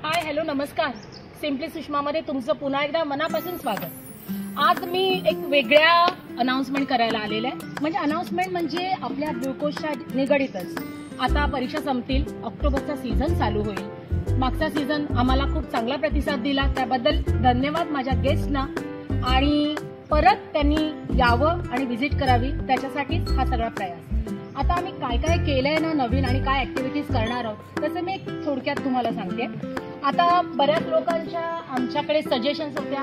Hi hello नमस्कार. Simply सुषमामध्ये तुमचं पुन्हा एकदा मनापासून स्वागत. आज मी एक वेगळ्या अनाउन्समेंट करायला आलेले आहे. म्हणजे अनाउन्समेंट म्हणजे आपल्या ग्लुकोजच्या निगडीतच. आता परीक्षा संपतील, ऑक्टोबरचा सीझन चालू होईल. मागचा सीझन आम्हाला खूप चांगला प्रतिसाद दिला, त्याबद्दल धन्यवाद माझ्या गेस्टना. आणि परत त्यांनी यावं आणि व्हिजिट करावी त्याच्यासाठीच हा सगळा प्रयास. आता आम्ही काय काय केलंय ना नवीन आणि काय ऍक्टिव्हिटीज करणार आहोत तसं मी एक थोडक्यात तुम्हाला सांगते. आता बऱ्याच लोकांच्या आमच्याकडे सजेशन्स होत्या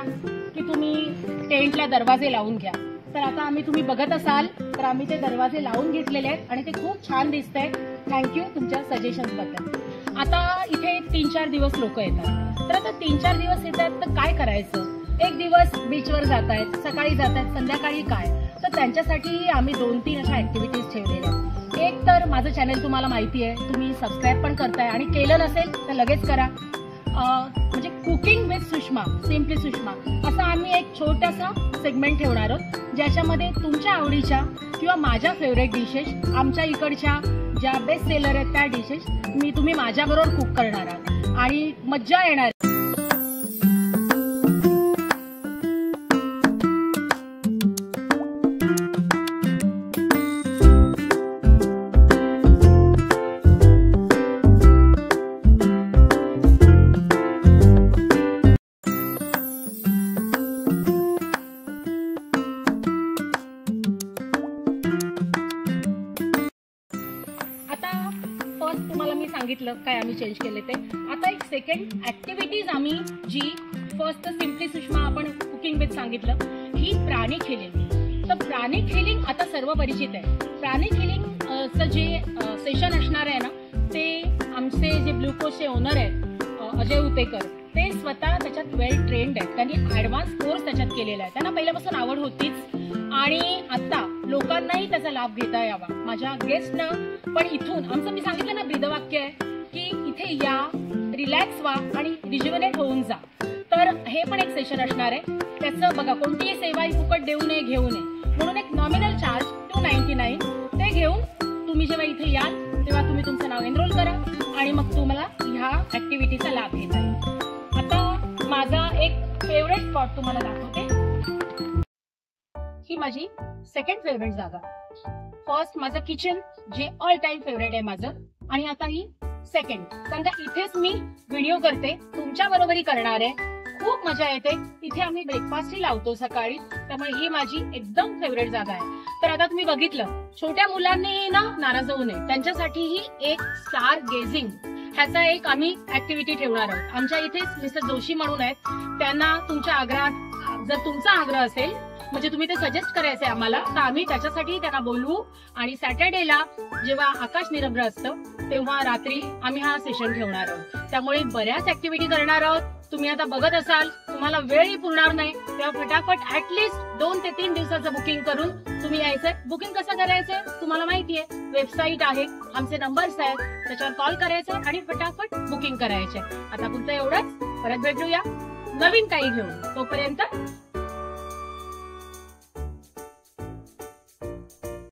की तुम्ही टेंटला दरवाजे लावून घ्या. तर आता तुम्ही बघत असाल तर आम्ही ते दरवाजे लावून घेतलेले आहेत आणि ते खूप छान दिसतंय. थँक्यू तुमच्या सजेशन्स बद्दल. आता इथे 3-4 दिवस लोक येतात. तर आता 3-4 दिवस येतात तर काय करायचं? एक दिवस बीचवर जात आहेत, सकाळी जात आहेत, संध्याकाळी काय? तर त्यांच्यासाठी आम्ही 2-3 अशा ऍक्टिव्हिटीज ठेवलेल्या आहेत. एक तर माझं चॅनल तुम्हाला माहिती आहे, तुम्ही सबस्क्राईब पण करताय आणि केलं नसेल तर लगेच करा. म्हणजे cooking with Sushma, simply Sushma असं आम्ही एक छोटासा सेगमेंट ठेवणार आहोत, ज्याच्यामध्ये तुमच्या आवडीच्या किंवा माझ्या फेवरेट डिशेस, आमच्या इकडच्या ज्या बेस्ट सेलर आहेत त्या डिशेस तुम्ही माझ्याबरोबर कुक करणार आहात आणि मज्जा येणार. तुम्हाला मी सांगितलं काय आम्ही चेंज केले ते. आता एक सेकंड ऍक्टिव्हिटीज आम्ही जी फर्स्ट सिम्पली सुषमा आपण कुकिंग विथ सांगितलं, ही प्राणी खिलिंग. तर प्राणी खिलिंग आता सर्व परिचित आहे. प्राणी खिलिंगचं जे सेशन असणार आहे ना, ते आमचे जे ग्लुकोजचे ओनर आहेत अजय उतेकर, ते स्वतः त्याच्यात वेल ट्रेन्ड आहेत. त्यांनी ऍडव्हान्स कोर्स त्याच्यात केलेला आहे. त्यांना पहिल्यापासून आवड होतीच आणि आता लोकांनाही त्याचा लाभ घेता यावा. माझ्या गेस्टनं पण इथून आमचं मी सांगितलं ना ब्रीदवाक्य आहे की इथे या, रिलॅक्स व्हा आणि रिज्युव्हनेट होऊन जा. तर हे पण एक सेशन असणार आहे. त्याचं बघा, कोणतीही सेवा ही फुकट देऊ नये, घेऊ नये, म्हणून एक नॉमिनल चार्ज 299 ते घेऊन तुम्ही जेव्हा इथे याल तेव्हा तुम्ही तुमचं नाव एनरोल करा आणि मग तुम्हाला ह्या ऍक्टिव्हिटीचा लाभ घेता येईल. आता माझा एक फेवरेट स्पॉट तुम्हाला दाखवते. ही माझी सेकंड फेवरेट जागा. फर्स्ट माझं किचन जे ऑल टाइम फेवरेट आहे माझं, आणि आता ही सेकंड. कारण का इथेच मी व्हिडिओ करते, तुमच्या बरोबरही करणार आहे. खूप मजा येते. इथे आम्ही ब्रेकफास्टही लावतो सकाळी, त्यामुळे ही माझी एकदम फेवरेट जागा आहे. तर आता तुम्ही बघितलं, छोट्या मुलांनी ना नाराज होऊ नये, त्यांच्यासाठीही एक स्टार गेझिंग ह्याचा एक आम्ही ऍक्टिव्हिटी ठेवणार आहोत. आमच्या इथेच मिस्टर जोशी म्हणून आहेत, त्यांना तुमच्या आग्रहात जर तुमचा आग्रह असेल म्हणजे तुम्ही ते सजेस्ट करायचे आम्हाला, तर आम्ही त्याच्यासाठी त्यांना बोलवू आणि सॅटर्डेला जेव्हा आकाश निरभ्र असतं तेव्हा रात्री आम्ही हा सेशन ठेवणार आहोत. त्यामुळे बऱ्याच ऍक्टिव्हिटी करणार आहोत. तुम्ही आता बघत असाल, तुम्हाला वेळही पुरणार नाही, तेव्हा फटाफट ऍटलिस्ट 2 ते 3 दिवसाचं बुकिंग करून तुम्ही यायचंय. बुकिंग कसं करायचंय तुम्हाला माहितीये, वेबसाईट आहे, आमचे नंबर्स आहेत, त्याच्यावर कॉल करायचा आणि फटाफट बुकिंग करायचे. आता पुढचं एवढंच. परत भेटूया नवीन काही घेऊन. तोपर्यंत